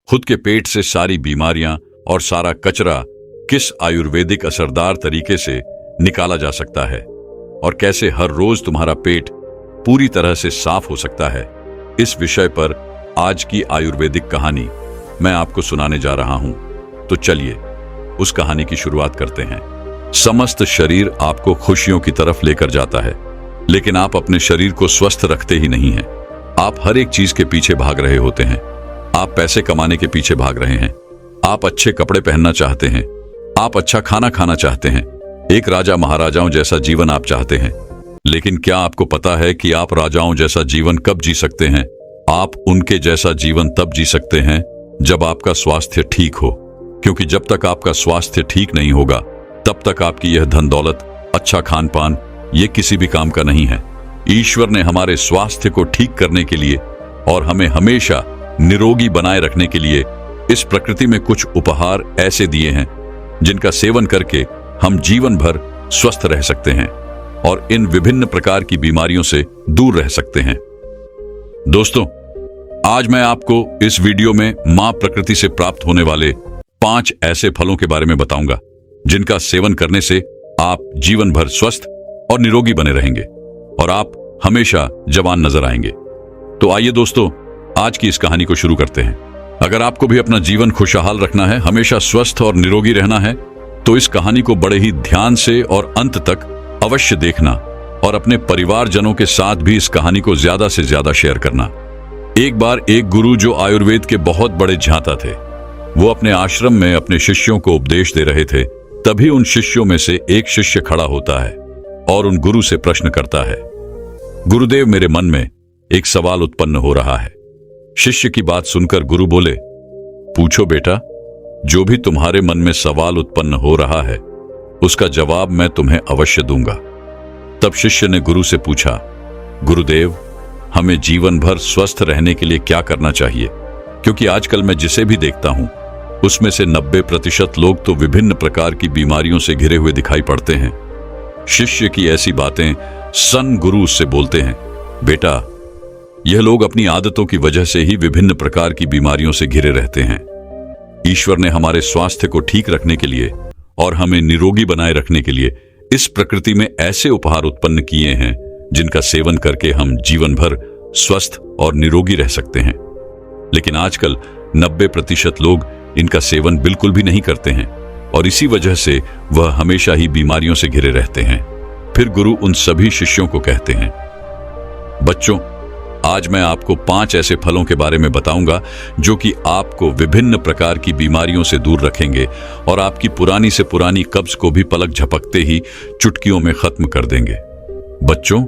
खुद के पेट से सारी बीमारियां और सारा कचरा किस आयुर्वेदिक असरदार तरीके से निकाला जा सकता है और कैसे हर रोज तुम्हारा पेट पूरी तरह से साफ हो सकता है, इस विषय पर आज की आयुर्वेदिक कहानी मैं आपको सुनाने जा रहा हूं। तो चलिए उस कहानी की शुरुआत करते हैं। समस्त शरीर आपको खुशियों की तरफ लेकर जाता है, लेकिन आप अपने शरीर को स्वस्थ रखते ही नहीं हैं। आप हर एक चीज के पीछे भाग रहे होते हैं। आप पैसे कमाने के पीछे भाग रहे हैं, आप अच्छे कपड़े पहनना चाहते हैं, आप अच्छा खाना खाना चाहते हैं, एक राजा महाराजाओं जैसा जीवन आप चाहते हैं। लेकिन क्या आपको पता है कि आप राजाओं जैसा जीवन कब जी सकते हैं? आप उनके जैसा जीवन तब जी सकते हैं जब आपका स्वास्थ्य ठीक हो, क्योंकि जब तक आपका स्वास्थ्य ठीक नहीं होगा तब तक आपकी यह धन दौलत, अच्छा खान पान, ये किसी भी काम का नहीं है। ईश्वर ने हमारे स्वास्थ्य को ठीक करने के लिए और हमें हमेशा निरोगी बनाए रखने के लिए इस प्रकृति में कुछ उपहार ऐसे दिए हैं जिनका सेवन करके हम जीवन भर स्वस्थ रह सकते हैं और इन विभिन्न प्रकार की बीमारियों से दूर रह सकते हैं। दोस्तों, आज मैं आपको इस वीडियो में मां प्रकृति से प्राप्त होने वाले 5 ऐसे फलों के बारे में बताऊंगा जिनका सेवन करने से आप जीवन भर स्वस्थ और निरोगी बने रहेंगे और आप हमेशा जवान नजर आएंगे। तो आइए दोस्तों, आज की इस कहानी को शुरू करते हैं। अगर आपको भी अपना जीवन खुशहाल रखना है, हमेशा स्वस्थ और निरोगी रहना है, तो इस कहानी को बड़े ही ध्यान से और अंत तक अवश्य देखना और अपने परिवारजनों के साथ भी इस कहानी को ज्यादा से ज्यादा शेयर करना। एक बार एक गुरु जो आयुर्वेद के बहुत बड़े झांता थे, वो अपने आश्रम में अपने शिष्यों को उपदेश दे रहे थे। तभी उन शिष्यों में से एक शिष्य खड़ा होता है और उन गुरु से प्रश्न करता है, गुरुदेव, मेरे मन में एक सवाल उत्पन्न हो रहा है। शिष्य की बात सुनकर गुरु बोले, पूछो बेटा, जो भी तुम्हारे मन में सवाल उत्पन्न हो रहा है उसका जवाब मैं तुम्हें अवश्य दूंगा। तब शिष्य ने गुरु से पूछा, गुरुदेव, हमें जीवन भर स्वस्थ रहने के लिए क्या करना चाहिए? क्योंकि आजकल मैं जिसे भी देखता हूं उसमें से 90% लोग तो विभिन्न प्रकार की बीमारियों से घिरे हुए दिखाई पड़ते हैं। शिष्य की ऐसी बातें सन गुरु उससे बोलते हैं, बेटा, यह लोग अपनी आदतों की वजह से ही विभिन्न प्रकार की बीमारियों से घिरे रहते हैं। ईश्वर ने हमारे स्वास्थ्य को ठीक रखने के लिए और हमें निरोगी बनाए रखने के लिए इस प्रकृति में ऐसे उपहार उत्पन्न किए हैं जिनका सेवन करके हम जीवन भर स्वस्थ और निरोगी रह सकते हैं। लेकिन आजकल 90% लोग इनका सेवन बिल्कुल भी नहीं करते हैं और इसी वजह से वह हमेशा ही बीमारियों से घिरे रहते हैं। फिर गुरु उन सभी शिष्यों को कहते हैं, बच्चों, आज मैं आपको 5 ऐसे फलों के बारे में बताऊंगा जो कि आपको विभिन्न प्रकार की बीमारियों से दूर रखेंगे और आपकी पुरानी से पुरानी कब्ज को भी पलक झपकते ही चुटकियों में खत्म कर देंगे। बच्चों,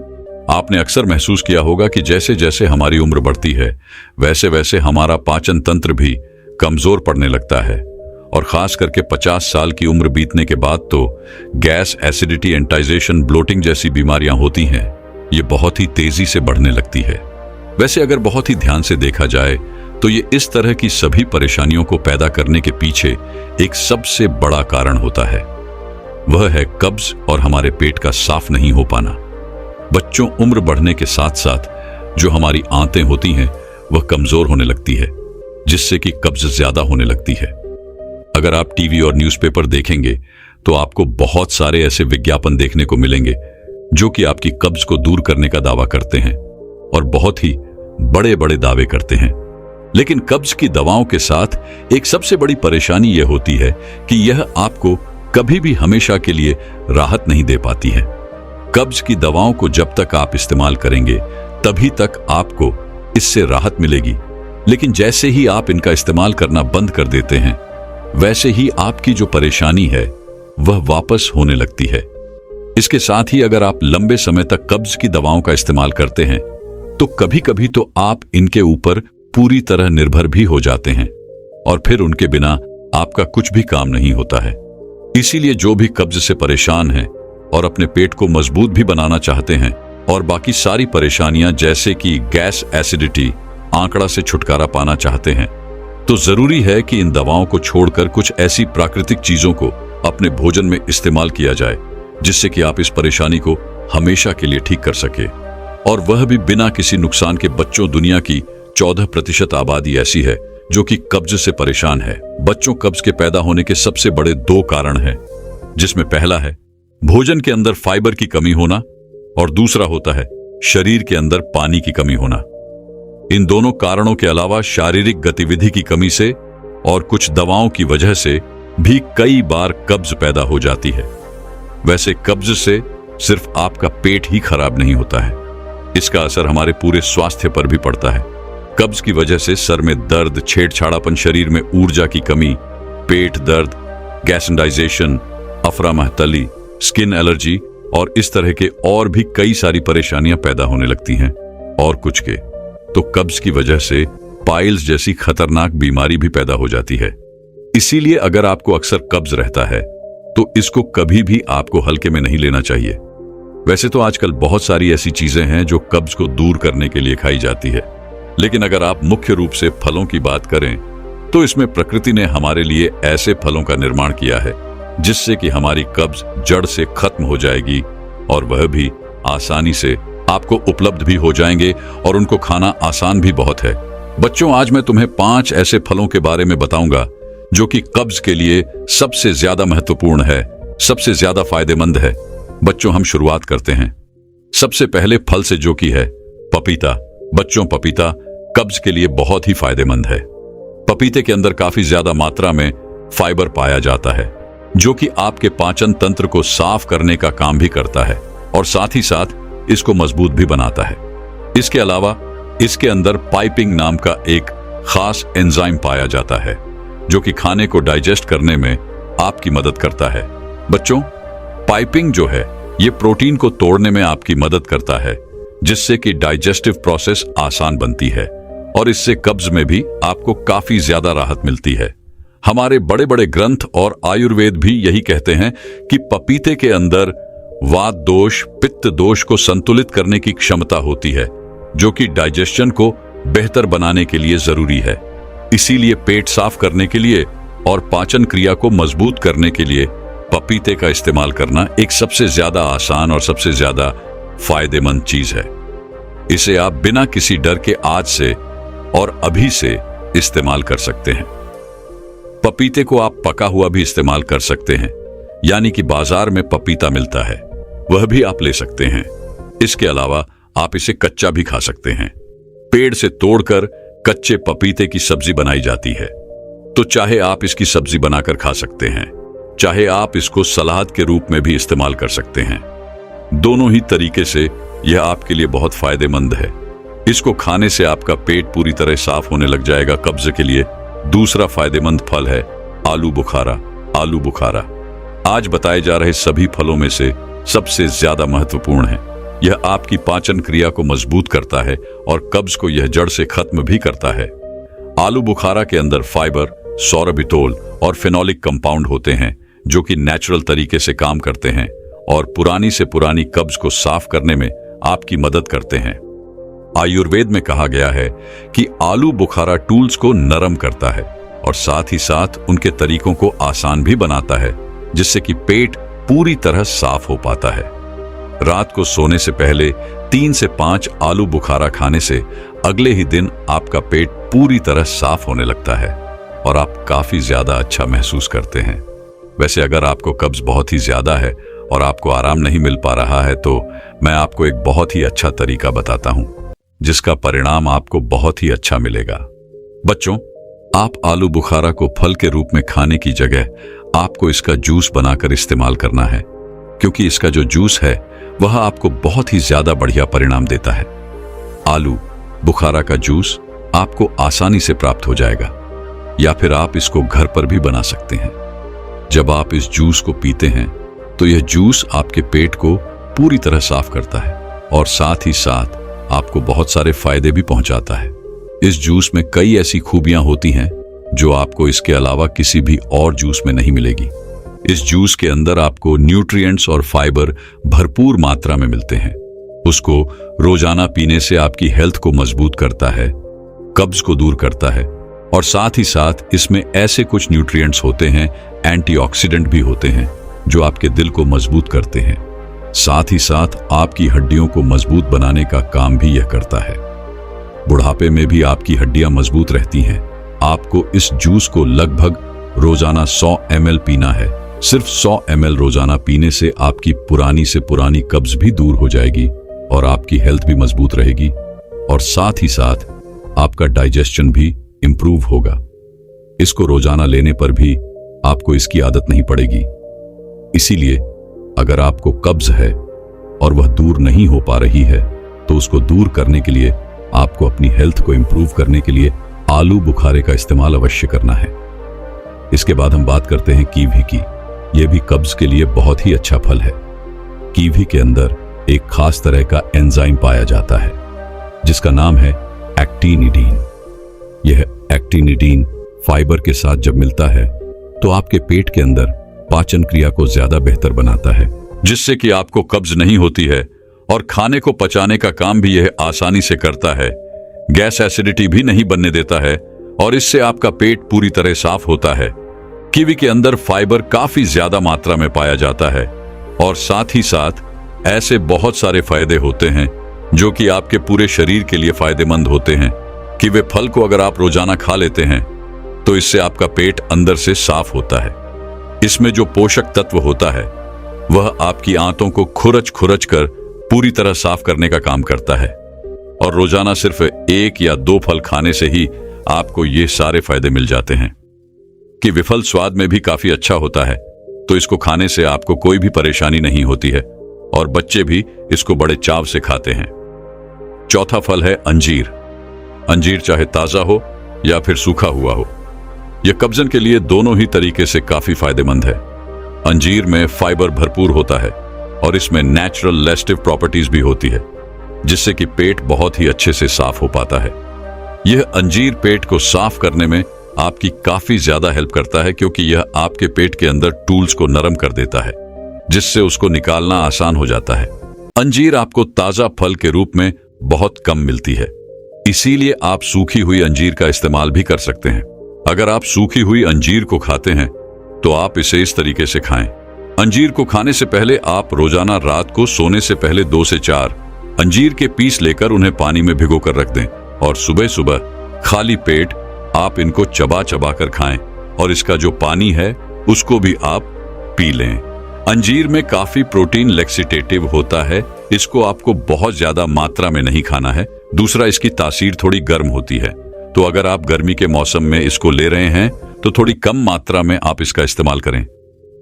आपने अक्सर महसूस किया होगा कि जैसे जैसे हमारी उम्र बढ़ती है वैसे वैसे हमारा पाचन तंत्र भी कमजोर पड़ने लगता है और खास करके 50 साल की उम्र बीतने के बाद तो गैस, एसिडिटी, एंटाइजेशन, ब्लोटिंग जैसी बीमारियां होती हैं। ये बहुत ही तेजी से बढ़ने लगती है। वैसे अगर बहुत ही ध्यान से देखा जाए तो ये इस तरह की सभी परेशानियों को पैदा करने के पीछे एक सबसे बड़ा कारण होता है, वह है कब्ज और हमारे पेट का साफ नहीं हो पाना। बच्चों, उम्र बढ़ने के साथ साथ जो हमारी आंतें होती हैं वह कमजोर होने लगती है, जिससे कि कब्ज ज्यादा होने लगती है। अगर आप टीवी और न्यूज़पेपर देखेंगे तो आपको बहुत सारे ऐसे विज्ञापन देखने को मिलेंगे जो कि आपकी कब्ज को दूर करने का दावा करते हैं और बहुत ही बड़े बड़े दावे करते हैं। लेकिन कब्ज की दवाओं के साथ एक सबसे बड़ी परेशानी यह होती है कि यह आपको कभी भी हमेशा के लिए राहत नहीं दे पाती है। कब्ज की दवाओं को जब तक आप इस्तेमाल करेंगे तभी तक आपको इससे राहत मिलेगी, लेकिन जैसे ही आप इनका इस्तेमाल करना बंद कर देते हैं वैसे ही आपकी जो परेशानी है वह वापस होने लगती है। इसके साथ ही अगर आप लंबे समय तक कब्ज की दवाओं का इस्तेमाल करते हैं तो कभी कभी तो आप इनके ऊपर पूरी तरह निर्भर भी हो जाते हैं और फिर उनके बिना आपका कुछ भी काम नहीं होता है। इसीलिए जो भी कब्ज से परेशान हैं और अपने पेट को मजबूत भी बनाना चाहते हैं और बाकी सारी परेशानियां जैसे कि गैस, एसिडिटी, आंकड़ा से छुटकारा पाना चाहते हैं, तो जरूरी है कि इन दवाओं को छोड़कर कुछ ऐसी प्राकृतिक चीजों को अपने भोजन में इस्तेमाल किया जाए जिससे कि आप इस परेशानी को हमेशा के लिए ठीक कर सके, और वह भी बिना किसी नुकसान के। बच्चों, दुनिया की 14% आबादी ऐसी है जो कि कब्ज से परेशान है। बच्चों, कब्ज के पैदा होने के सबसे बड़े 2 कारण हैं, जिसमें पहला है भोजन के अंदर फाइबर की कमी होना और दूसरा होता है शरीर के अंदर पानी की कमी होना। इन दोनों कारणों के अलावा शारीरिक गतिविधि की कमी से और कुछ दवाओं की वजह से भी कई बार कब्ज पैदा हो जाती है। वैसे कब्ज से सिर्फ आपका पेट ही खराब नहीं होता है, इसका असर हमारे पूरे स्वास्थ्य पर भी पड़ता है। कब्ज की वजह से सर में दर्द, छेड़छाड़ापन, शरीर में ऊर्जा की कमी, पेट दर्द, गैस्ट्राइजेशन, अफरा महतली, स्किन एलर्जी और इस तरह के और भी कई सारी परेशानियां पैदा होने लगती हैं। और कुछ के तो कब्ज की वजह से पाइल्स जैसी खतरनाक बीमारी भी पैदा हो जाती है। इसीलिए अगर आपको अक्सर कब्ज रहता है तो इसको कभी भी आपको हल्के में नहीं लेना चाहिए। वैसे तो आजकल बहुत सारी ऐसी चीजें हैं जो कब्ज को दूर करने के लिए खाई जाती है, लेकिन अगर आप मुख्य रूप से फलों की बात करें तो इसमें प्रकृति ने हमारे लिए ऐसे फलों का निर्माण किया है जिससे कि हमारी कब्ज जड़ से खत्म हो जाएगी और वह भी आसानी से आपको उपलब्ध भी हो जाएंगे और उनको खाना आसान भी बहुत है। बच्चों, आज मैं तुम्हें 5 ऐसे फलों के बारे में बताऊंगा जो कि कब्ज के लिए सबसे ज्यादा महत्वपूर्ण है, सबसे ज्यादा फायदेमंद है। बच्चों, हम शुरुआत करते हैं सबसे पहले फल से, जो कि है पपीता। बच्चों, पपीता कब्ज के लिए बहुत ही फायदेमंद है। पपीते के अंदर काफी ज्यादा मात्रा में फाइबर पाया जाता है जो कि आपके पाचन तंत्र को साफ करने का काम भी करता है और साथ ही साथ इसको मजबूत भी बनाता है। इसके अलावा इसके अंदर पाइपिंग नाम का एक खास एंजाइम पाया जाता है जो कि खाने को डाइजेस्ट करने में आपकी मदद करता है। बच्चों, पाइपिंग जो है ये प्रोटीन को तोड़ने में आपकी मदद करता है जिससे कि डाइजेस्टिव प्रोसेस आसान बनती है और इससे कब्ज में भी आपको काफी ज्यादा राहत मिलती है। हमारे बड़े बड़े ग्रंथ और आयुर्वेद भी यही कहते हैं कि पपीते के अंदर वात दोष, पित्त दोष को संतुलित करने की क्षमता होती है जो कि डाइजेशन को बेहतर बनाने के लिए जरूरी है। इसीलिए पेट साफ करने के लिए और पाचन क्रिया को मजबूत करने के लिए पपीते का इस्तेमाल करना एक सबसे ज्यादा आसान और सबसे ज्यादा फायदेमंद चीज है। इसे आप बिना किसी डर के आज से और अभी से इस्तेमाल कर सकते हैं। पपीते को आप पका हुआ भी इस्तेमाल कर सकते हैं, यानी कि बाजार में पपीता मिलता है वह भी आप ले सकते हैं। इसके अलावा आप इसे कच्चा भी खा सकते हैं। पेड़ से तोड़कर कच्चे पपीते की सब्जी बनाई जाती है, तो चाहे आप इसकी सब्जी बनाकर खा सकते हैं, चाहे आप इसको सलाद के रूप में भी इस्तेमाल कर सकते हैं। दोनों ही तरीके से यह आपके लिए बहुत फायदेमंद है। इसको खाने से आपका पेट पूरी तरह साफ होने लग जाएगा कब्ज के लिए। दूसरा फायदेमंद फल है आलू बुखारा। आलू बुखारा आज बताए जा रहे सभी फलों में से सबसे ज्यादा महत्वपूर्ण है। यह आपकी पाचन क्रिया को मजबूत करता है और कब्ज को यह जड़ से खत्म भी करता है। आलू बुखारा के अंदर फाइबर, सोरबिटोल और फेनोलिक कंपाउंड होते हैं जो कि नेचुरल तरीके से काम करते हैं और पुरानी से पुरानी कब्ज को साफ करने में आपकी मदद करते हैं। आयुर्वेद में कहा गया है कि आलू बुखारा टूल्स को नरम करता है और साथ ही साथ उनके तरीकों को आसान भी बनाता है जिससे कि पेट पूरी तरह साफ हो पाता है। रात को सोने से पहले 3 से 5 आलू बुखारा खाने से अगले ही दिन आपका पेट पूरी तरह साफ होने लगता है और आप काफी ज्यादा अच्छा महसूस करते हैं। वैसे अगर आपको कब्ज बहुत ही ज्यादा है और आपको आराम नहीं मिल पा रहा है तो मैं आपको एक बहुत ही अच्छा तरीका बताता हूं जिसका परिणाम आपको बहुत ही अच्छा मिलेगा। बच्चों, आप आलू बुखारा को फल के रूप में खाने की जगह आपको इसका जूस बनाकर इस्तेमाल करना है, क्योंकि इसका जो जूस है वह आपको बहुत ही ज्यादा बढ़िया परिणाम देता है। आलू बुखारा का जूस आपको आसानी से प्राप्त हो जाएगा या फिर आप इसको घर पर भी बना सकते हैं। जब आप इस जूस को पीते हैं तो यह जूस आपके पेट को पूरी तरह साफ करता है और साथ ही साथ आपको बहुत सारे फायदे भी पहुंचाता है। इस जूस में कई ऐसी खूबियां होती हैं जो आपको इसके अलावा किसी भी और जूस में नहीं मिलेगी। इस जूस के अंदर आपको न्यूट्रिएंट्स और फाइबर भरपूर मात्रा में मिलते हैं। उसको रोजाना पीने से आपकी हेल्थ को मजबूत करता है, कब्ज को दूर करता है और साथ ही साथ इसमें ऐसे कुछ न्यूट्रिएंट्स होते हैं, एंटीऑक्सीडेंट भी होते हैं जो आपके दिल को मजबूत करते हैं। साथ ही साथ आपकी हड्डियों को मजबूत बनाने का काम भी यह करता है। बुढ़ापे में भी आपकी हड्डियां मजबूत रहती हैं आपको इस जूस को लगभग रोजाना 100 ml पीना है। सिर्फ 100 ml रोजाना पीने से आपकी पुरानी से पुरानी कब्ज भी दूर हो जाएगी और आपकी हेल्थ भी मजबूत रहेगी और साथ ही साथ आपका डाइजेशन भी इंप्रूव होगा। इसको रोजाना लेने पर भी आपको इसकी आदत नहीं पड़ेगी। इसीलिए अगर आपको कब्ज है और वह दूर नहीं हो पा रही है तो उसको दूर करने के लिए आपको अपनी हेल्थ को इंप्रूव करने के लिए आलू बुखारे का इस्तेमाल अवश्य करना है। इसके बाद हम बात करते हैं कीवी की। यह भी कब्ज के लिए बहुत ही अच्छा फल है। कीवी के अंदर एक खास तरह का एंजाइम पाया जाता है जिसका नाम है एक्टिनिडीन। यह एक्टिनिडीन फाइबर के साथ जब मिलता है तो आपके पेट के अंदर पाचन क्रिया को ज्यादा बेहतर बनाता है, जिससे कि आपको कब्ज नहीं होती है और खाने को पचाने का काम भी यह आसानी से करता है। गैस एसिडिटी भी नहीं बनने देता है और इससे आपका पेट पूरी तरह साफ होता है। कीवी के अंदर फाइबर काफी ज्यादा मात्रा में पाया जाता है और साथ ही साथ ऐसे बहुत सारे फायदे होते हैं जो कि आपके पूरे शरीर के लिए फायदेमंद होते हैं कि वे फल को अगर आप रोजाना खा लेते हैं तो इससे आपका पेट अंदर से साफ होता है। इसमें जो पोषक तत्व होता है वह आपकी आंतों को खुरच खुरच कर पूरी तरह साफ करने का काम करता है और रोजाना सिर्फ 1 या 2 फल खाने से ही आपको ये सारे फायदे मिल जाते हैं कि विफल स्वाद में भी काफी अच्छा होता है, तो इसको खाने से आपको कोई भी परेशानी नहीं होती है और बच्चे भी इसको बड़े चाव से खाते हैं। चौथा फल है अंजीर। अंजीर चाहे ताजा हो या फिर सूखा हुआ हो, यह कब्जन के लिए दोनों ही तरीके से काफी फायदेमंद है। अंजीर में फाइबर भरपूर होता है और इसमें नेचुरल लेस्टिव प्रॉपर्टीज भी होती है जिससे कि पेट बहुत ही अच्छे से साफ हो पाता है। यह अंजीर पेट को साफ करने में आपकी काफी ज्यादा हेल्प करता है क्योंकि यह आपके पेट के अंदर टूल्स को नरम कर देता है जिससे उसको निकालना आसान हो जाता है। अंजीर आपको ताजा फल के रूप में बहुत कम मिलती है, इसीलिए आप सूखी हुई अंजीर का इस्तेमाल भी कर सकते हैं। अगर आप सूखी हुई अंजीर को खाते हैं तो आप इसे इस तरीके से खाएं। अंजीर को खाने से पहले आप रोजाना रात को सोने से पहले 2 से 4 अंजीर के पीस लेकर उन्हें पानी में भिगो कर रख दें और सुबह सुबह खाली पेट आप इनको चबा चबा कर खाएं और इसका जो पानी है उसको भी आप पी लें। अंजीर में काफी प्रोटीन लेक्सिटेटिव होता है, इसको आपको बहुत ज्यादा मात्रा में नहीं खाना है। दूसरा, इसकी तासीर थोड़ी गर्म होती है, तो अगर आप गर्मी के मौसम में इसको ले रहे हैं तो थोड़ी कम मात्रा में आप इसका इस्तेमाल करें।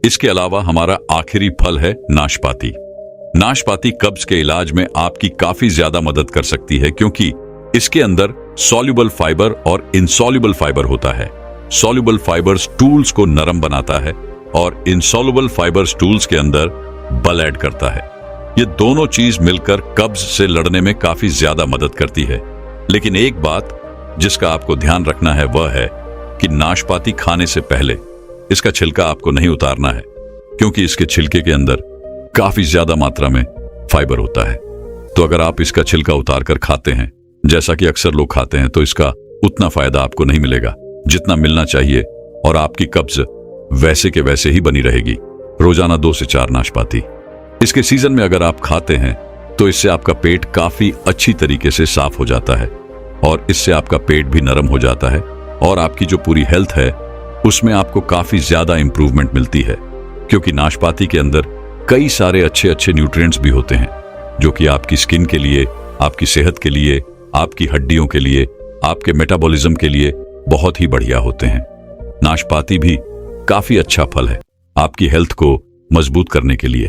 इसके अलावा हमारा आखिरी फल है नाशपाती। नाशपाती कब्ज के इलाज में आपकी काफी ज्यादा मदद कर सकती है क्योंकि इसके अंदर सॉल्युबल फाइबर और इनसॉल्युबल फाइबर होता है। सॉल्युबल फाइबर्स टूल्स को नरम बनाता है और इनसॉल्युबल फाइबर्स टूल्स के अंदर बल ऐड करता है। ये दोनों चीज मिलकर कब्ज से लड़ने में काफी ज्यादा मदद करती है। लेकिन एक बात जिसका आपको ध्यान रखना है वह है कि नाशपाती खाने से पहले इसका छिलका आपको नहीं उतारना है क्योंकि इसके छिलके के अंदर काफी ज्यादा मात्रा में फाइबर होता है। तो अगर आप इसका छिलका उतार कर खाते हैं, जैसा कि अक्सर लोग खाते हैं, तो इसका उतना फायदा आपको नहीं मिलेगा जितना मिलना चाहिए और आपकी कब्ज वैसे के वैसे ही बनी रहेगी। रोजाना 2 से 4 नाशपाती इसके सीजन में अगर आप खाते हैं तो इससे आपका पेट काफी अच्छी तरीके से साफ हो जाता है और इससे आपका पेट भी नरम हो जाता है और आपकी जो पूरी हेल्थ है उसमें आपको काफी ज्यादा इंप्रूवमेंट मिलती है क्योंकि नाशपाती के अंदर कई सारे अच्छे अच्छे न्यूट्रिएंट्स भी होते हैं जो कि आपकी स्किन के लिए, आपकी सेहत के लिए, आपकी हड्डियों के लिए, आपके मेटाबॉलिज्म के लिए बहुत ही बढ़िया होते हैं। नाशपाती भी काफी अच्छा फल है आपकी हेल्थ को मजबूत करने के लिए।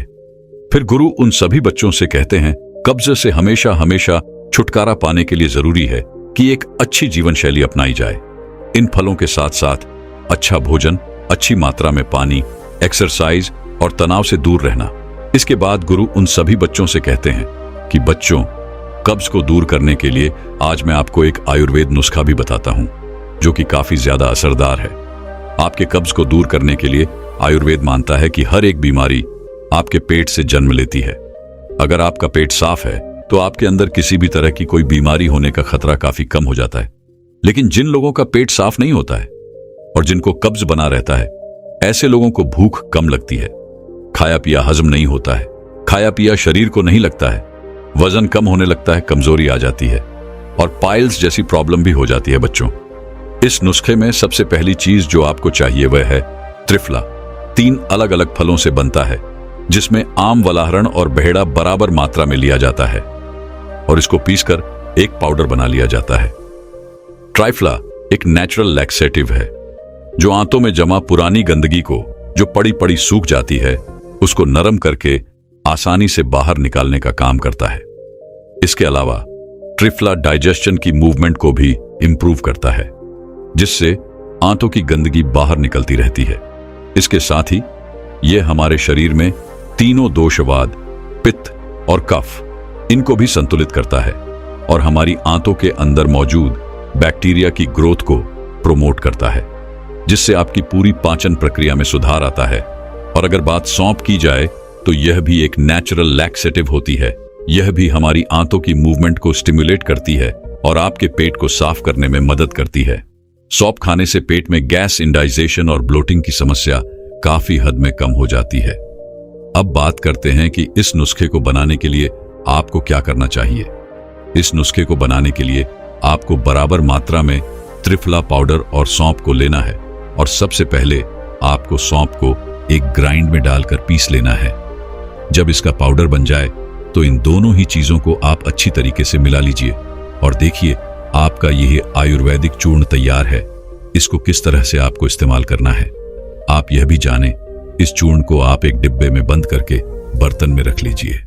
फिर गुरु उन सभी बच्चों से कहते हैं कब्ज से हमेशा हमेशा छुटकारा पाने के लिए जरूरी है कि एक अच्छी जीवन शैली अपनाई जाए। इन फलों के साथ साथ अच्छा भोजन, अच्छी मात्रा में पानी, एक्सरसाइज और तनाव से दूर रहना। इसके बाद गुरु उन सभी बच्चों से कहते हैं कि बच्चों, कब्ज को दूर करने के लिए आज मैं आपको एक आयुर्वेद नुस्खा भी बताता हूं जो कि काफी ज्यादा असरदार है। आपके कब्ज को दूर करने के लिए आयुर्वेद मानता है कि हर एक बीमारी आपके पेट से जन्म लेती है। अगर आपका पेट साफ है तो आपके अंदर किसी भी तरह की कोई बीमारी होने का खतरा काफी कम हो जाता है। लेकिन जिन लोगों का पेट साफ नहीं होता है और जिनको कब्ज बना रहता है, ऐसे लोगों को भूख कम लगती है, खाया पिया हजम नहीं होता है, खाया पिया शरीर को नहीं लगता है, वजन कम होने लगता है, कमजोरी आ जाती है और पाइल्स जैसी प्रॉब्लम भी हो जाती है बच्चों। इस नुस्खे में सबसे पहली चीज जो आपको चाहिए वह है त्रिफला। 3 अलग अलग फलों से बनता है, जिसमें आम, वलाहरण और बहेड़ा बराबर मात्रा में लिया जाता है और इसको पीसकर एक पाउडर बना लिया जाता है। ट्राइफ्ला एक नेचुरल लैक्सेटिव है जो आंतों में जमा पुरानी गंदगी को, जो पड़ी पड़ी सूख जाती है, उसको नरम करके आसानी से बाहर निकालने का काम करता है। इसके अलावा ट्रिफला डाइजेशन की मूवमेंट को भी इंप्रूव करता है, जिससे आंतों की गंदगी बाहर निकलती रहती है। इसके साथ ही यह हमारे शरीर में तीनों दोषवाद, पित्त और कफ, इनको भी संतुलित करता है और हमारी आंतों के अंदर मौजूद बैक्टीरिया की ग्रोथ को प्रोमोट करता है, जिससे आपकी पूरी पाचन प्रक्रिया में सुधार आता है। और अगर बात सौंफ की जाए तो यह भी एक नेचुरल लैक्सेटिव होती है। यह भी हमारी आंतों की मूवमेंट को स्टिमुलेट करती है और आपके पेट को साफ करने में मदद करती है। सौंफ खाने से पेट में गैस, इंडाइजेशन और ब्लोटिंग की समस्या काफी हद में कम हो जाती है। अब बात करते हैं कि इस नुस्खे को बनाने के लिए आपको क्या करना चाहिए। इस नुस्खे को बनाने के लिए आपको बराबर मात्रा में त्रिफला पाउडर और सौंफ को लेना है और सबसे पहले आपको सौंफ को एक ग्राइंड में डालकर पीस लेना है। जब इसका पाउडर बन जाए तो इन दोनों ही चीजों को आप अच्छी तरीके से मिला लीजिए और देखिए आपका यह आयुर्वेदिक चूर्ण तैयार है। इसको किस तरह से आपको इस्तेमाल करना है आप यह भी जानें। इस चूर्ण को आप एक डिब्बे में बंद करके बर्तन में रख लीजिए।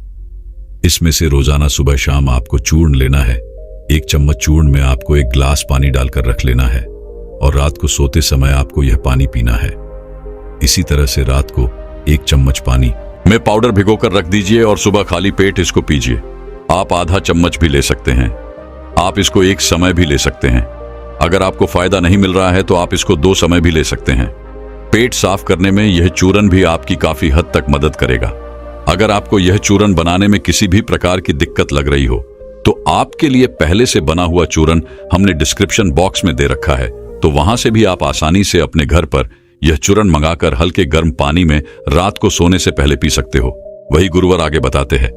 इसमें से रोजाना सुबह शाम आपको चूर्ण लेना है। 1 चम्मच चूर्ण में आपको 1 गिलास पानी डालकर रख लेना है और रात को सोते समय आपको यह पानी पीना है। इसी तरह से रात को 1 चम्मच पानी में पाउडर भिगोकर रख दीजिए और सुबह खाली पेट इसको पीजिए। आप आधा चम्मच भी ले सकते हैं। आप इसको एक समय भी ले सकते हैं। अगर आपको फायदा नहीं मिल रहा है तो आप इसको 2 समय भी ले सकते हैं। पेट साफ करने में यह चूरन भी आपकी काफी हद तक मदद करेगा। अगर आपको यह चूरन बनाने में किसी भी प्रकार की दिक्कत लग रही हो तो आपके लिए पहले से बना हुआ चूरन हमने डिस्क्रिप्शन बॉक्स में दे रखा है, तो वहां से भी आप आसानी से अपने घर पर यह चूरन मंगाकर हल्के गर्म पानी में रात को सोने से पहले पी सकते हो। वही गुरुवर आगे बताते हैं।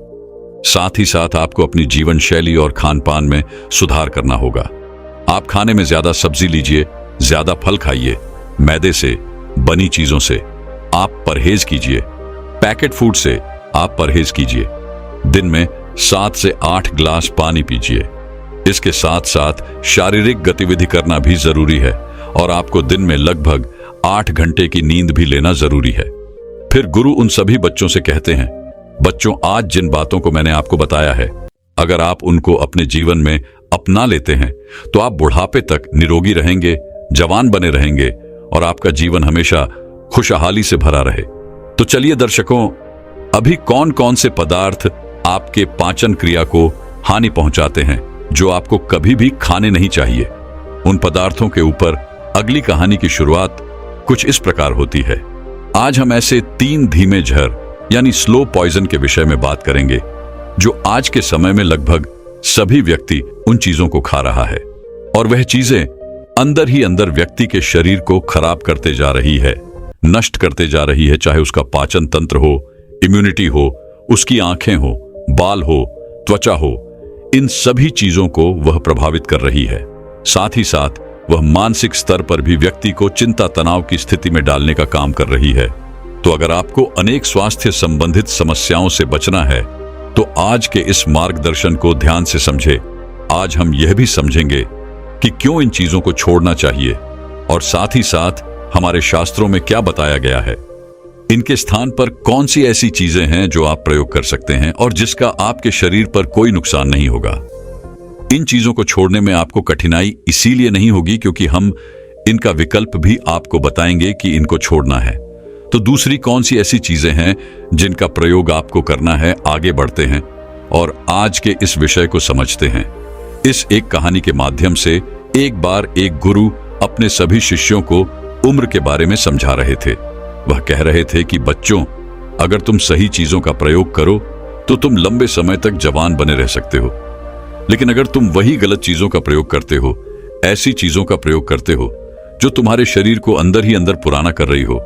साथ ही साथ आपको अपनी जीवन शैली और खान पान में सुधार करना होगा। आप खाने में ज्यादा सब्जी लीजिए, ज्यादा फल खाइए, मैदे से बनी चीजों से आप परहेज कीजिए, पैकेट फूड से आप परहेज कीजिए। दिन में 7 से 8 गिलास पानी पीजिए। इसके साथ साथ शारीरिक गतिविधि करना भी जरूरी है और आपको दिन में लगभग 8 घंटे की नींद भी लेना जरूरी है। फिर गुरु उन सभी बच्चों से कहते हैं, बच्चों, आज जिन बातों को मैंने आपको बताया है, अगर आप उनको अपने जीवन में अपना लेते हैं तो आप बुढ़ापे तक निरोगी रहेंगे, जवान बने रहेंगे और आपका जीवन हमेशा खुशहाली से भरा रहे। तो चलिए दर्शकों, अभी कौन कौन से पदार्थ आपके पाचन क्रिया को हानि पहुंचाते हैं जो आपको कभी भी खाने नहीं चाहिए। उन पदार्थों के ऊपर अगली कहानी की शुरुआत कुछ इस प्रकार होती है। आज हम ऐसे 3 धीमे जहर यानी स्लो पॉइजन के विषय में बात करेंगे जो आज के समय में लगभग सभी व्यक्ति उन चीजों को खा रहा है और वह चीजें अंदर ही अंदर व्यक्ति के शरीर को खराब करते जा रही है, नष्ट करते जा रही है। चाहे उसका पाचन तंत्र हो, इम्यूनिटी हो, उसकी आंखें हो, बाल हो, त्वचा हो, इन सभी चीजों को वह प्रभावित कर रही है। साथ ही साथ वह मानसिक स्तर पर भी व्यक्ति को चिंता तनाव की स्थिति में डालने का काम कर रही है। तो अगर आपको अनेक स्वास्थ्य संबंधित समस्याओं से बचना है तो आज के इस मार्गदर्शन को ध्यान से समझे। आज हम यह भी समझेंगे कि क्यों इन चीजों को छोड़ना चाहिए और साथ ही साथ हमारे शास्त्रों में क्या बताया गया है। इनके स्थान पर कौन सी ऐसी चीजें हैं जो आप प्रयोग कर सकते हैं और जिसका आपके शरीर पर कोई नुकसान नहीं होगा। इन चीजों को छोड़ने में आपको कठिनाई इसीलिए नहीं होगी क्योंकि हम इनका विकल्प भी आपको बताएंगे कि इनको छोड़ना है। तो दूसरी कौन सी ऐसी चीजें हैं जिनका प्रयोग आपको करना है। आगे बढ़ते हैं और आज के इस विषय को समझते हैं। इस एक कहानी के माध्यम से एक बार एक गुरु अपने सभी शिष्यों को उम्र के बारे में समझा रहे थे। वह कह रहे थे कि बच्चों, अगर तुम सही चीजों का प्रयोग करो तो तुम लंबे समय तक जवान बने रह सकते हो, लेकिन अगर तुम वही गलत चीजों का प्रयोग करते हो, ऐसी चीजों का प्रयोग करते हो जो तुम्हारे शरीर को अंदर ही अंदर पुराना कर रही हो,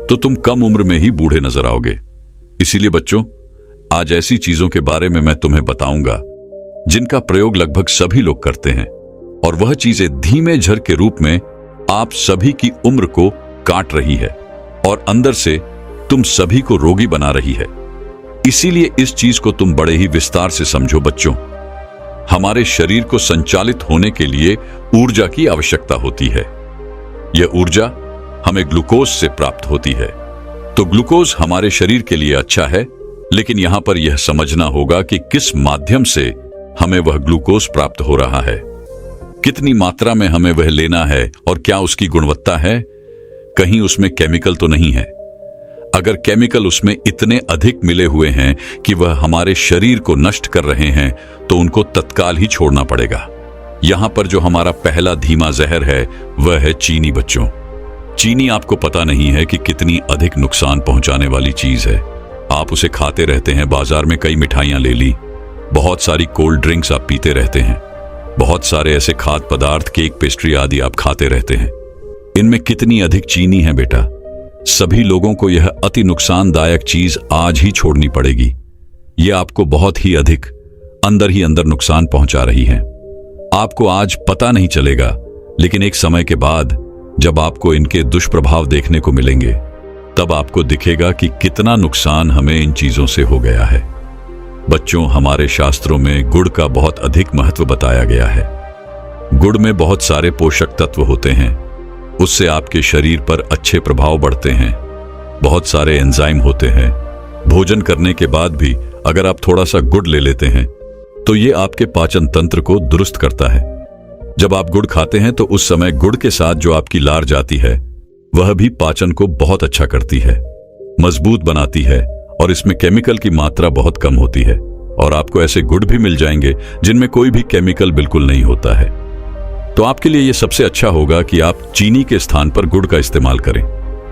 तो तुम कम उम्र में ही बूढ़े नजर आओगे। इसीलिए बच्चों, आज ऐसी चीजों के बारे में मैं तुम्हें बताऊंगा जिनका प्रयोग लगभग सभी लोग करते हैं और वह चीजें धीमे झर के रूप में आप सभी की उम्र को काट रही है और अंदर से तुम सभी को रोगी बना रही है। इसीलिए इस चीज को तुम बड़े ही विस्तार से समझो बच्चों। हमारे शरीर को संचालित होने के लिए ऊर्जा की आवश्यकता होती है। यह ऊर्जा हमें ग्लूकोज से प्राप्त होती है। तो ग्लूकोज हमारे शरीर के लिए अच्छा है, लेकिन यहां पर यह समझना होगा कि किस माध्यम से हमें वह ग्लूकोज प्राप्त हो रहा है, कितनी मात्रा में हमें वह लेना है और क्या उसकी गुणवत्ता है। कहीं उसमें केमिकल तो नहीं है। अगर केमिकल उसमें इतने अधिक मिले हुए हैं कि वह हमारे शरीर को नष्ट कर रहे हैं तो उनको तत्काल ही छोड़ना पड़ेगा। यहां पर जो हमारा पहला धीमा जहर है वह है चीनी बच्चों। चीनी आपको पता नहीं है कि कितनी अधिक नुकसान पहुंचाने वाली चीज है। आप उसे खाते रहते हैं, बाजार में कई मिठाइयां ले ली, बहुत सारी कोल्ड ड्रिंक्स आप पीते रहते हैं, बहुत सारे ऐसे खाद्य पदार्थ, केक, पेस्ट्री आदि आप खाते रहते हैं। इनमें कितनी अधिक चीनी है बेटा। सभी लोगों को यह अति नुकसानदायक चीज आज ही छोड़नी पड़ेगी। यह आपको बहुत ही अधिक अंदर ही अंदर नुकसान पहुंचा रही है। आपको आज पता नहीं चलेगा, लेकिन एक समय के बाद जब आपको इनके दुष्प्रभाव देखने को मिलेंगे तब आपको दिखेगा कि कितना नुकसान हमें इन चीजों से हो गया है। बच्चों, हमारे शास्त्रों में गुड़ का बहुत अधिक महत्व बताया गया है। गुड़ में बहुत सारे पोषक तत्व होते हैं, उससे आपके शरीर पर अच्छे प्रभाव बढ़ते हैं। बहुत सारे एंजाइम होते हैं। भोजन करने के बाद भी अगर आप थोड़ा सा गुड़ ले लेते हैं तो ये आपके पाचन तंत्र को दुरुस्त करता है। जब आप गुड़ खाते हैं तो उस समय गुड़ के साथ जो आपकी लार जाती है वह भी पाचन को बहुत अच्छा करती है, मजबूत बनाती है और इसमें केमिकल की मात्रा बहुत कम होती है। और आपको ऐसे गुड़ भी मिल जाएंगे जिनमें कोई भी केमिकल बिल्कुल नहीं होता है। तो आपके लिए यह सबसे अच्छा होगा कि आप चीनी के स्थान पर गुड़ का इस्तेमाल करें।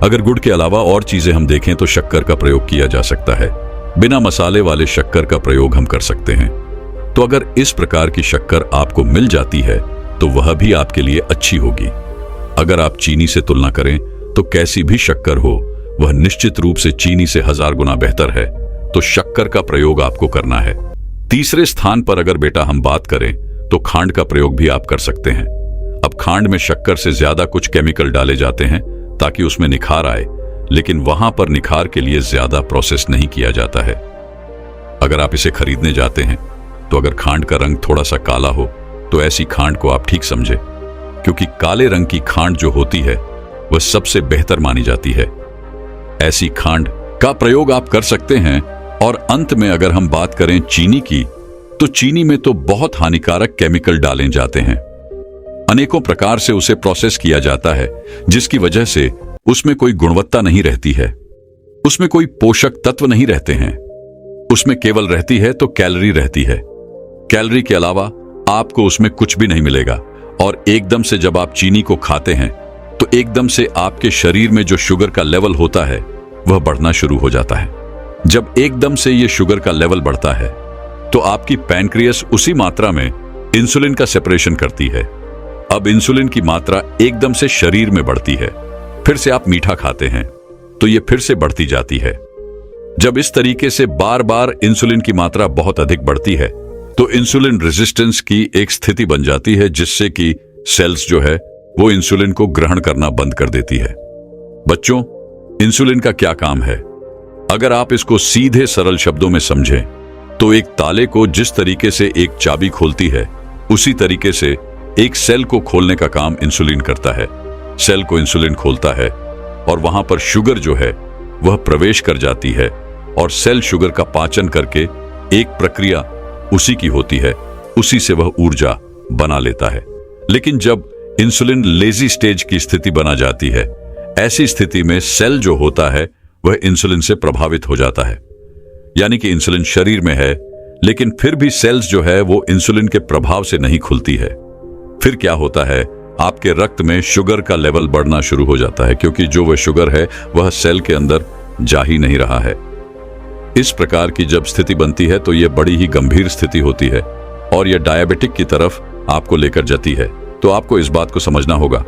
अगर गुड़ के अलावा और चीजें हम देखें तो शक्कर का प्रयोग किया जा सकता है। बिना मसाले वाले शक्कर का प्रयोग हम कर सकते हैं। तो अगर इस प्रकार की शक्कर आपको मिल जाती है तो वह भी आपके लिए अच्छी होगी। अगर आप चीनी से तुलना करें तो कैसी भी शक्कर हो वह निश्चित रूप से चीनी से 1000 गुना बेहतर है। तो शक्कर का प्रयोग आपको करना है। तीसरे स्थान पर अगर बेटा हम बात करें तो खांड का प्रयोग भी आप कर सकते हैं। अब खांड में शक्कर से ज्यादा कुछ केमिकल डाले जाते हैं ताकि उसमें निखार आए, लेकिन वहां पर निखार के लिए ज्यादा प्रोसेस नहीं किया जाता है। अगर आप इसे खरीदने जाते हैं तो अगर खांड का रंग थोड़ा सा काला हो तो ऐसी खांड को आप ठीक समझे, क्योंकि काले रंग की खांड जो होती है वह सबसे बेहतर मानी जाती है। ऐसी खांड का प्रयोग आप कर सकते हैं। और अंत में अगर हम बात करें चीनी की, तो चीनी में तो बहुत हानिकारक केमिकल डाले जाते हैं। अनेकों प्रकार से उसे प्रोसेस किया जाता है, जिसकी वजह से उसमें कोई गुणवत्ता नहीं रहती है, उसमें कोई पोषक तत्व नहीं रहते हैं। उसमें केवल रहती है तो कैलोरी रहती है। कैलोरी के अलावा आपको उसमें कुछ भी नहीं मिलेगा। और एकदम से जब आप चीनी को खाते हैं तो एकदम से आपके शरीर में जो शुगर का लेवल होता है वह बढ़ना शुरू हो जाता है। जब एकदम से ये शुगर का लेवल बढ़ता है तो आपकी पैनक्रियास उसी मात्रा में इंसुलिन का सेपरेशन करती है। अब इंसुलिन की मात्रा एकदम से शरीर में बढ़ती है। फिर से आप मीठा खाते हैं तो ये फिर से बढ़ती जाती है। जब इस तरीके से बार बार इंसुलिन की मात्रा बहुत अधिक बढ़ती है तो इंसुलिन रेजिस्टेंस की एक स्थिति बन जाती है, जिससे कि सेल्स जो है वो इंसुलिन को ग्रहण करना बंद कर देती है। बच्चों, इंसुलिन का क्या काम है? अगर आप इसको सीधे सरल शब्दों में समझें तो एक ताले को जिस तरीके से एक चाबी खोलती है उसी तरीके से एक सेल को खोलने का काम इंसुलिन करता है। सेल को इंसुलिन खोलता है और वहां पर शुगर जो है वह प्रवेश कर जाती है और सेल शुगर का पाचन करके एक प्रक्रिया उसी की होती है, उसी से वह ऊर्जा बना लेता है। लेकिन जब इंसुलिन लेजी स्टेज की स्थिति बना जाती है, ऐसी स्थिति में सेल जो होता है वह इंसुलिन से प्रभावित हो जाता है। यानी कि इंसुलिन शरीर में है लेकिन फिर भी सेल्स जो है वो इंसुलिन के प्रभाव से नहीं खुलती है। फिर क्या होता है, आपके रक्त में शुगर का लेवल बढ़ना शुरू हो जाता है, क्योंकि जो वह शुगर है वह सेल के अंदर जा ही नहीं रहा है। इस प्रकार की जब स्थिति बनती है तो यह बड़ी ही गंभीर स्थिति होती है और यह डायबिटिक की तरफ आपको लेकर जाती है। तो आपको इस बात को समझना होगा,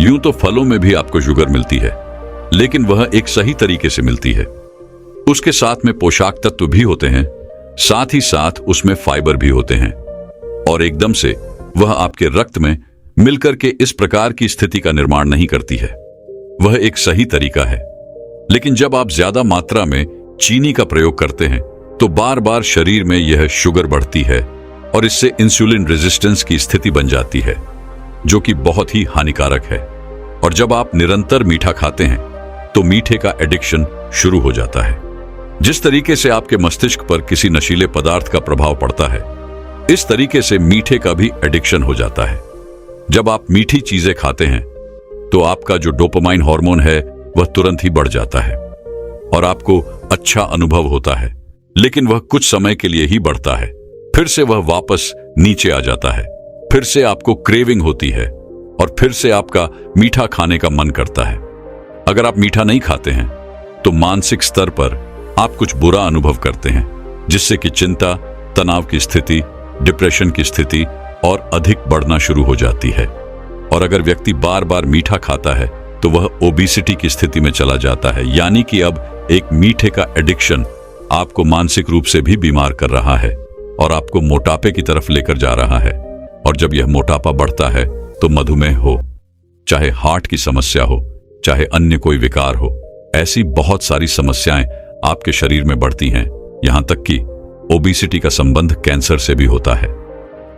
यूं तो फलों में भी आपको शुगर मिलती है, लेकिन वह एक सही तरीके से मिलती है। उसके साथ में पोषक तत्व भी होते हैं, साथ ही साथ उसमें फाइबर भी होते हैं और एकदम से वह आपके रक्त में मिलकर के इस प्रकार की स्थिति का निर्माण नहीं करती है। वह एक सही तरीका है। लेकिन जब आप ज्यादा मात्रा में चीनी का प्रयोग करते हैं तो बार बार शरीर में यह शुगर बढ़ती है और इससे इंसुलिन रेजिस्टेंस की स्थिति बन जाती है, जो कि बहुत ही हानिकारक है। और जब आप निरंतर मीठा खाते हैं तो मीठे का एडिक्शन शुरू हो जाता है। जिस तरीके से आपके मस्तिष्क पर किसी नशीले पदार्थ का प्रभाव पड़ता है, इस तरीके से मीठे का भी एडिक्शन हो जाता है। जब आप मीठी चीजें खाते हैं तो आपका जो डोपामाइन हार्मोन है वह तुरंत ही बढ़ जाता है और आपको अच्छा अनुभव होता है, लेकिन वह कुछ समय के लिए ही बढ़ता है। फिर से वह वापस नीचे आ जाता है। फिर से आपको क्रेविंग होती है और फिर से आपका मीठा खाने का मन करता है। अगर आप मीठा नहीं खाते हैं तो मानसिक स्तर पर आप कुछ बुरा अनुभव करते हैं, जिससे कि चिंता, तनाव की स्थिति, डिप्रेशन की स्थिति और अधिक बढ़ना शुरू हो जाती है। और अगर व्यक्ति बार बार मीठा खाता है तो वह ओबेसिटी की स्थिति में चला जाता है, यानी कि अब एक मीठे का एडिक्शन आपको मानसिक रूप से भी बीमार कर रहा है और आपको मोटापे की तरफ लेकर जा रहा है। और जब यह मोटापा बढ़ता है तो मधुमेह हो, चाहे हार्ट की समस्या हो, चाहे अन्य कोई विकार हो, ऐसी बहुत सारी समस्याएं आपके शरीर में बढ़ती हैं। यहां तक कि ओबेसिटी का संबंध कैंसर से भी होता है।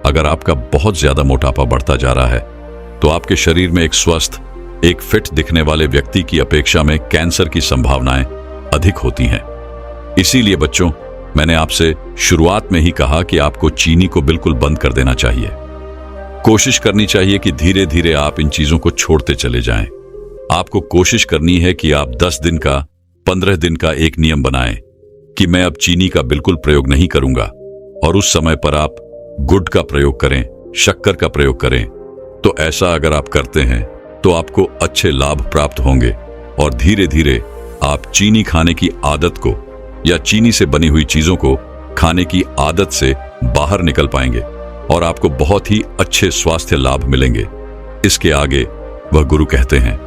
अगर आपका बहुत ज्यादा मोटापा बढ़ता जा रहा है तो आपके शरीर में एक स्वस्थ, एक फिट दिखने वाले व्यक्ति की अपेक्षा में कैंसर की संभावनाएं अधिक होती हैं। इसीलिए बच्चों, मैंने आपसे शुरुआत में ही कहा कि आपको चीनी को बिल्कुल बंद कर देना चाहिए। कोशिश करनी चाहिए कि धीरे धीरे आप इन चीजों को छोड़ते चले जाएं। आपको कोशिश करनी है कि आप 10 दिन का, 15 दिन का एक नियम बनाएं कि मैं अब चीनी का बिल्कुल प्रयोग नहीं करूंगा, और उस समय पर आप गुड़ का प्रयोग करें, शक्कर का प्रयोग करें। तो ऐसा अगर आप करते हैं तो आपको अच्छे लाभ प्राप्त होंगे और धीरे धीरे आप चीनी खाने की आदत को या चीनी से बनी हुई चीजों को खाने की आदत से बाहर निकल पाएंगे और आपको बहुत ही अच्छे स्वास्थ्य लाभ मिलेंगे। इसके आगे वह गुरु कहते हैं।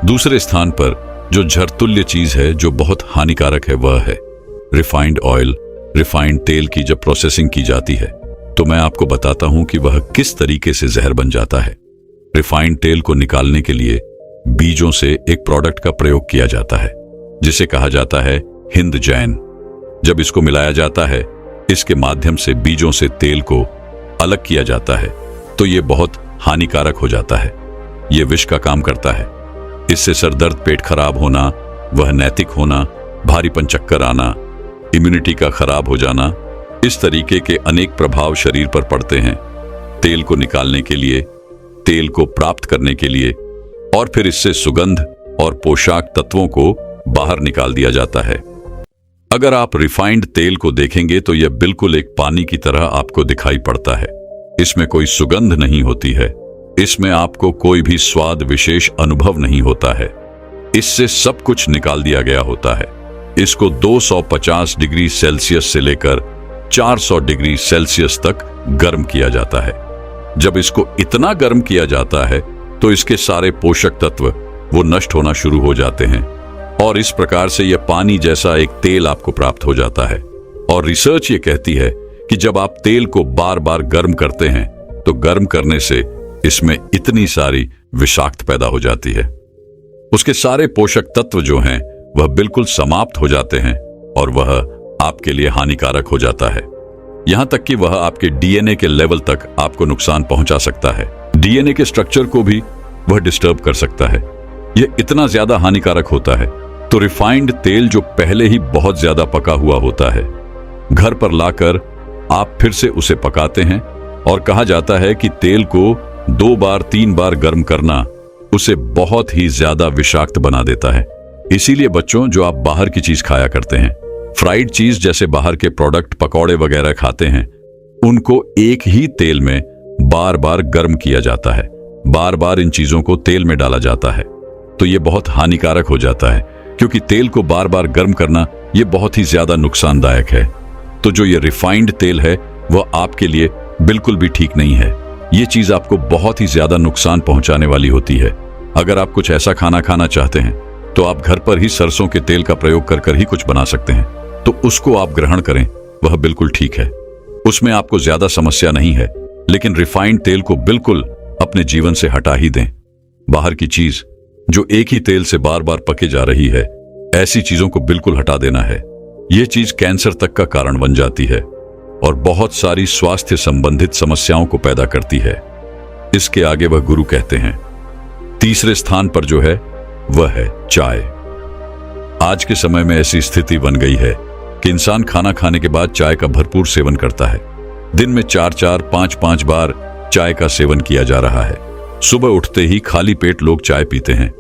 दूसरे स्थान पर जो झरतुल्य चीज है जो बहुत हानिकारक है वह है रिफाइंड ऑयल। रिफाइंड तेल की जब प्रोसेसिंग की जाती है तो मैं आपको बताता हूं कि वह किस तरीके से जहर बन जाता है। रिफाइंड तेल को निकालने के लिए बीजों से एक प्रोडक्ट का प्रयोग किया जाता है जिसे कहा जाता है हिंद जैन। जब इसको मिलाया जाता है, इसके माध्यम से बीजों से तेल को अलग किया जाता है, तो यह बहुत हानिकारक हो जाता है। यह विष का काम करता है। इससे सरदर्द, पेट खराब होना, वह नैतिक होना, भारीपन, चक्कर आना, इम्यूनिटी का खराब हो जाना, इस तरीके के अनेक प्रभाव शरीर पर पड़ते हैं। तेल को निकालने के लिए, तेल को प्राप्त करने के लिए और फिर इससे सुगंध और पोषक तत्वों को बाहर निकाल दिया जाता है। अगर आप रिफाइंड तेल को देखेंगे तो यह बिल्कुल एक पानी की तरह आपको दिखाई पड़ता है। इसमें कोई सुगंध नहीं होती है, इसमें आपको कोई भी स्वाद विशेष अनुभव नहीं होता है। इससे सब कुछ निकाल दिया गया होता है। इसको 250 डिग्री सेल्सियस से लेकर 400 डिग्री सेल्सियस तक गर्म किया जाता है। जब इसको इतना गर्म किया जाता है तो इसके सारे पोषक तत्व वो नष्ट होना शुरू हो जाते हैं और इस प्रकार से यह पानी जैसा एक तेल आपको प्राप्त हो जाता है। और रिसर्च ये कहती है कि जब आप तेल को बार बार गर्म करते हैं तो गर्म करने से इसमें इतनी सारी विषाक्त पैदा हो जाती है, उसके सारे पोषक तत्व जो हैं वह बिल्कुल समाप्त हो जाते हैं और वह आपके लिए हानिकारक हो जाता है। यहां तक कि वह आपके डीएनए के लेवल तक आपको नुकसान पहुंचा सकता है। डीएनए के स्ट्रक्चर को भी वह डिस्टर्ब कर सकता है। यह इतना ज्यादा हानिकारक होता है। तो रिफाइंड तेल जो पहले ही बहुत ज्यादा पका हुआ होता है, घर पर लाकर आप फिर से उसे पकाते हैं और कहा जाता है कि तेल को 2 बार 3 बार गर्म करना उसे बहुत ही ज्यादा विषाक्त बना देता है। इसीलिए बच्चों, जो आप बाहर की चीज खाया करते हैं, फ्राइड चीज जैसे बाहर के प्रोडक्ट, पकौड़े वगैरह खाते हैं, उनको एक ही तेल में बार बार गर्म किया जाता है। बार बार इन चीजों को तेल में डाला जाता है तो ये बहुत हानिकारक हो जाता है, क्योंकि तेल को बार बार गर्म करना ये बहुत ही ज्यादा नुकसानदायक है। तो जो ये रिफाइंड तेल है वह आपके लिए बिल्कुल भी ठीक नहीं है। ये चीज आपको बहुत ही ज्यादा नुकसान पहुंचाने वाली होती है। अगर आप कुछ ऐसा खाना खाना चाहते हैं तो आप घर पर ही सरसों के तेल का प्रयोग कर ही कुछ बना सकते हैं, तो उसको आप ग्रहण करें, वह बिल्कुल ठीक है। उसमें आपको ज्यादा समस्या नहीं है। लेकिन रिफाइंड तेल को बिल्कुल अपने जीवन से हटा ही दें। बाहर की चीज जो एक ही तेल से बार बार पके जा रही है, ऐसी चीजों को बिल्कुल हटा देना है। यह चीज कैंसर तक का कारण बन जाती है और बहुत सारी स्वास्थ्य संबंधित समस्याओं को पैदा करती है। इसके आगे वह गुरु कहते हैं, तीसरे स्थान पर जो है वह है चाय। आज के समय में ऐसी स्थिति बन गई है कि इंसान खाना खाने के बाद चाय का भरपूर सेवन करता है। दिन में 4-4, 5-5 बार चाय का सेवन किया जा रहा है। सुबह उठते ही खाली पेट लोग चाय पीते हैं।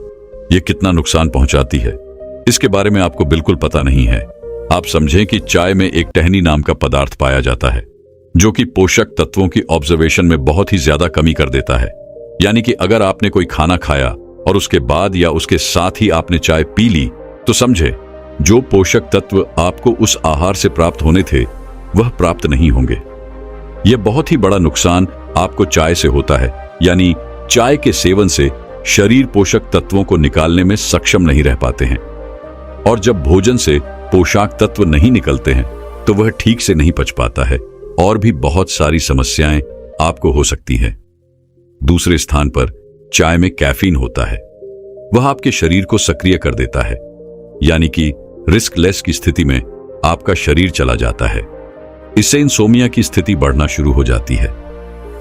यह कितना नुकसान पहुंचाती है, इसके बारे में आपको बिल्कुल पता नहीं है। आप समझें कि चाय में एक टहनी नाम का पदार्थ पाया जाता है जो कि पोषक तत्वों की ऑब्जर्वेशन में बहुत ही ज्यादा कमी कर देता है। यानी कि अगर आपने कोई खाना खाया और उसके बाद या उसके साथ ही आपने चाय पी ली, तो समझे जो पोषक तत्व आपको उस आहार से प्राप्त होने थे वह प्राप्त नहीं होंगे। यह बहुत ही बड़ा नुकसान आपको चाय से होता है। यानी चाय के सेवन से शरीर पोषक तत्वों को निकालने में सक्षम नहीं रह पाते हैं, और जब भोजन से पोषक तत्व नहीं निकलते हैं तो वह ठीक से नहीं पच पाता है और भी बहुत सारी समस्याएं आपको हो सकती हैं। दूसरे स्थान पर चाय में कैफीन होता है। वह आपके शरीर को सक्रिय कर देता है, यानी कि रिस्क लेस की स्थिति में आपका शरीर चला जाता है। इससे इंसोमिया की स्थिति बढ़ना शुरू हो जाती है,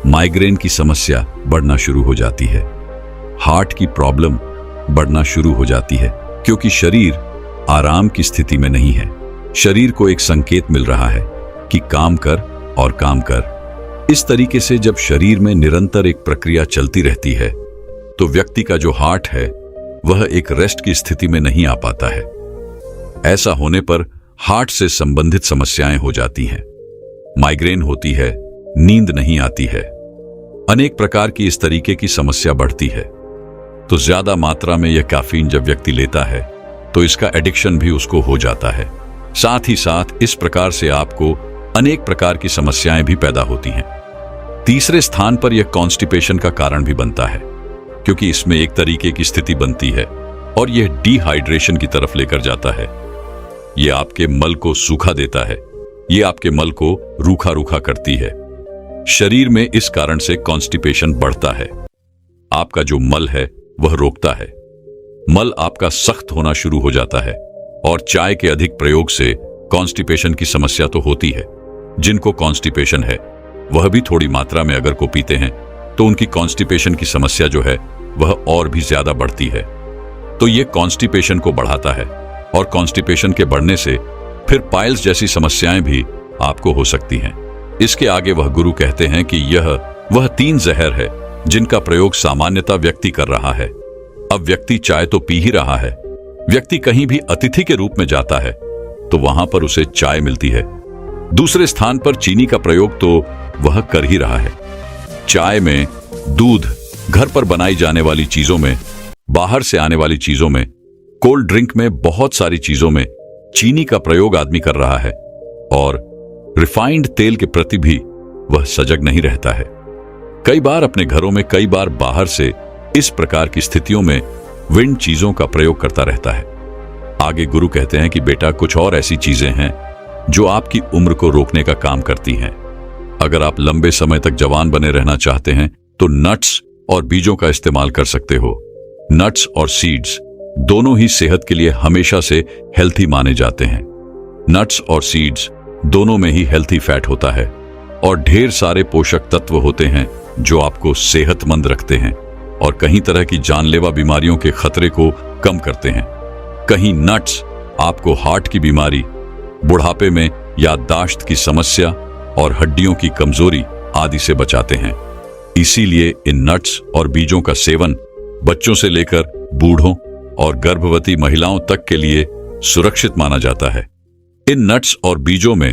माइग्रेन की समस्या बढ़ना शुरू हो जाती है, हार्ट की प्रॉब्लम बढ़ना शुरू हो जाती है, क्योंकि शरीर आराम की स्थिति में नहीं है। शरीर को एक संकेत मिल रहा है कि काम कर और काम कर। इस तरीके से जब शरीर में निरंतर एक प्रक्रिया चलती रहती है तो व्यक्ति का जो हार्ट है वह एक रेस्ट की स्थिति में नहीं आ पाता है। ऐसा होने पर हार्ट से संबंधित समस्याएं हो जाती हैं, माइग्रेन होती है, नींद नहीं आती है, अनेक प्रकार की इस तरीके की समस्या बढ़ती है। तो ज्यादा मात्रा में यह कैफीन जब व्यक्ति लेता है तो इसका एडिक्शन भी उसको हो जाता है। साथ ही साथ इस प्रकार से आपको अनेक प्रकार की समस्याएं भी पैदा होती हैं। तीसरे स्थान पर यह कॉन्स्टिपेशन का कारण भी बनता है, क्योंकि इसमें एक तरीके की स्थिति बनती है और यह डिहाइड्रेशन की तरफ लेकर जाता है। यह आपके मल को सूखा देता है, यह आपके मल को रूखा रूखा करती है। शरीर में इस कारण से कॉन्स्टिपेशन बढ़ता है। आपका जो मल है वह रोकता है, मल आपका सख्त होना शुरू हो जाता है। और चाय के अधिक प्रयोग से कॉन्स्टिपेशन की समस्या तो होती है। जिनको कॉन्स्टिपेशन है वह भी थोड़ी मात्रा में अगर को पीते हैं तो उनकी कॉन्स्टिपेशन की समस्या जो है वह और भी ज्यादा बढ़ती है। तो यह कॉन्स्टिपेशन को बढ़ाता है और कॉन्स्टिपेशन के बढ़ने से फिर पाइल्स जैसी समस्याएं भी आपको हो सकती हैं। इसके आगे वह गुरु कहते हैं कि यह वह 3 जहर है जिनका प्रयोग सामान्यतः व्यक्ति कर रहा है। अब व्यक्ति चाय तो पी ही रहा है, व्यक्ति कहीं भी अतिथि के रूप में जाता है तो वहां पर उसे चाय मिलती है। दूसरे स्थान पर चीनी का प्रयोग तो वह कर ही रहा है। चाय में, दूध, घर पर बनाई जाने वाली चीजों में, बाहर से आने वाली चीजों में, कोल्ड ड्रिंक में, बहुत सारी चीजों में चीनी का प्रयोग आदमी कर रहा है और रिफाइंड तेल के प्रति भी वह सजग नहीं रहता है। कई बार अपने घरों में, कई बार बाहर से इस प्रकार की स्थितियों में विंड चीजों का प्रयोग करता रहता है। आगे गुरु कहते हैं कि बेटा, कुछ और ऐसी चीजें हैं जो आपकी उम्र को रोकने का काम करती हैं। अगर आप लंबे समय तक जवान बने रहना चाहते हैं तो नट्स और बीजों का इस्तेमाल कर सकते हो। नट्स और सीड्स दोनों ही सेहत के लिए हमेशा से हेल्थी माने जाते हैं। नट्स और सीड्स दोनों में ही हेल्थी फैट होता है और ढेर सारे पोषक तत्व होते हैं जो आपको सेहतमंद रखते हैं और कई तरह की जानलेवा बीमारियों के खतरे को कम करते हैं। कहीं नट्स आपको हार्ट की बीमारी, बुढ़ापे में याददाश्त की समस्या और हड्डियों की कमजोरी आदि से बचाते हैं। इसीलिए इन नट्स और बीजों का सेवन बच्चों से लेकर बूढ़ों और गर्भवती महिलाओं तक के लिए सुरक्षित माना जाता है। इन नट्स और बीजों में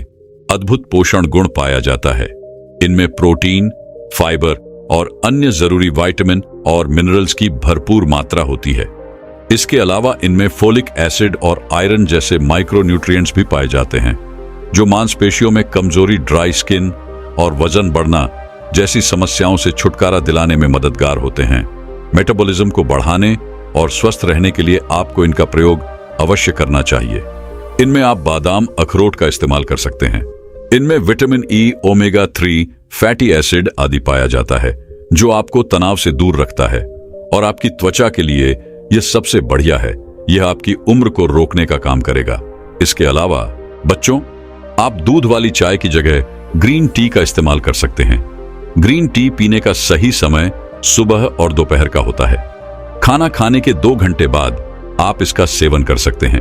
अद्भुत पोषण गुण पाया जाता है। इनमें प्रोटीन, फाइबर और अन्य जरूरी विटामिन और मिनरल्स की भरपूर मात्रा होती है। इसके अलावा इनमें फोलिक एसिड और आयरन जैसे माइक्रो न्यूट्रिएंट्स भी पाए जाते हैं जो मांसपेशियों में कमजोरी, ड्राई स्किन और वजन बढ़ना जैसी समस्याओं से छुटकारा दिलाने में मददगार होते हैं। मेटाबॉलिज्म को बढ़ाने और स्वस्थ रहने के लिए आपको इनका प्रयोग अवश्य करना चाहिए। इनमें आप बादाम, अखरोट का इस्तेमाल कर सकते हैं। इनमें vitamin E, omega 3, fatty acid आदि पाया जाता है जो आपको तनाव से दूर रखता है और आपकी त्वचा के लिए यह सबसे बढ़िया है। यह आपकी उम्र को रोकने का काम करेगा। इसके अलावा बच्चों, आप दूध वाली चाय की जगह ग्रीन टी का इस्तेमाल कर सकते हैं। ग्रीन टी पीने का सही समय सुबह और दोपहर का होता है। खाना खाने के 2 घंटे बाद आप इसका सेवन कर सकते हैं।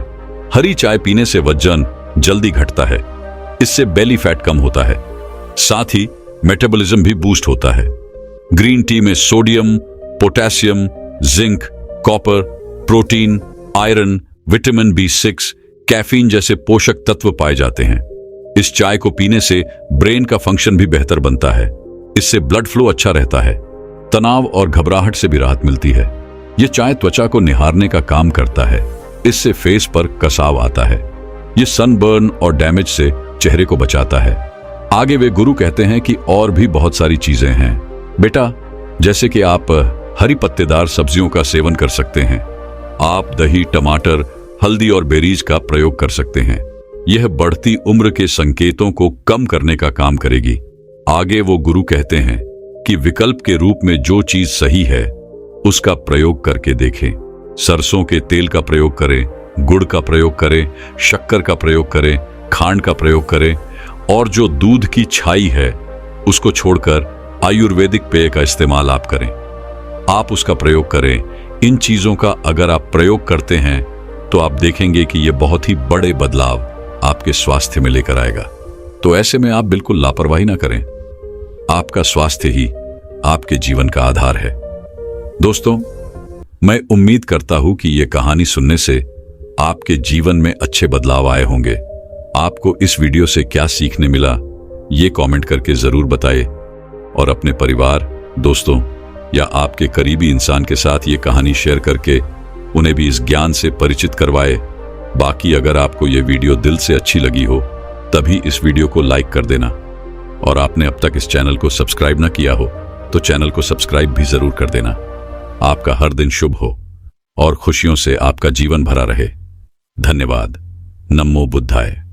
हरी चाय पीने से वजन जल्दी घटता है। इससे बेली फैट कम होता है, साथ ही मेटाबॉलिज्म भी बूस्ट होता है। ग्रीन टी में sodium, potassium, zinc, copper, protein, iron, vitamin B6, caffeine जैसे पोषक तत्व पाए जाते हैं। इस चाय को पीने से ब्रेन का फंक्शन भी बेहतर बनता है। इससे ब्लड फ्लो अच्छा रहता है। तनाव और घबराहट से भी राहत मिलती है। यह चाय त्वचा को निहारने का काम करता है। इससे फेस पर कसाव आता है। यह सनबर्न और डैमेज से चेहरे को बचाता है। आगे वे गुरु कहते हैं कि और भी बहुत सारी चीजें हैं बेटा, जैसे कि आप हरी पत्तेदार सब्जियों का सेवन कर सकते हैं। आप दही, टमाटर, हल्दी और बेरीज का प्रयोग कर सकते हैं। यह बढ़ती उम्र के संकेतों को कम करने का काम करेगी। आगे वो गुरु कहते हैं कि विकल्प के रूप में जो चीज सही है उसका प्रयोग करके देखें। सरसों के तेल का प्रयोग करें, गुड़ का प्रयोग करें, शक्कर का प्रयोग करें, खांड का प्रयोग करें और जो दूध की छाई है उसको छोड़कर आयुर्वेदिक पेय का इस्तेमाल आप करें। आप उसका प्रयोग करें। इन चीजों का अगर आप प्रयोग करते हैं तो आप देखेंगे कि यह बहुत ही बड़े बदलाव आपके स्वास्थ्य में लेकर आएगा। तो ऐसे में आप बिल्कुल लापरवाही ना करें। आपका स्वास्थ्य ही आपके जीवन का आधार है। दोस्तों, मैं उम्मीद करता हूं कि यह कहानी सुनने से आपके जीवन में अच्छे बदलाव आए होंगे। आपको इस वीडियो से क्या सीखने मिला, ये कमेंट करके जरूर बताएं और अपने परिवार, दोस्तों या आपके करीबी इंसान के साथ ये कहानी शेयर करके उन्हें भी इस ज्ञान से परिचित करवाए। बाकी अगर आपको ये वीडियो दिल से अच्छी लगी हो तभी इस वीडियो को लाइक कर देना और आपने अब तक इस चैनल को सब्सक्राइब ना किया हो तो चैनल को सब्सक्राइब भी जरूर कर देना। आपका हर दिन शुभ हो और खुशियों से आपका जीवन भरा रहे। धन्यवाद। नमो बुद्धाय।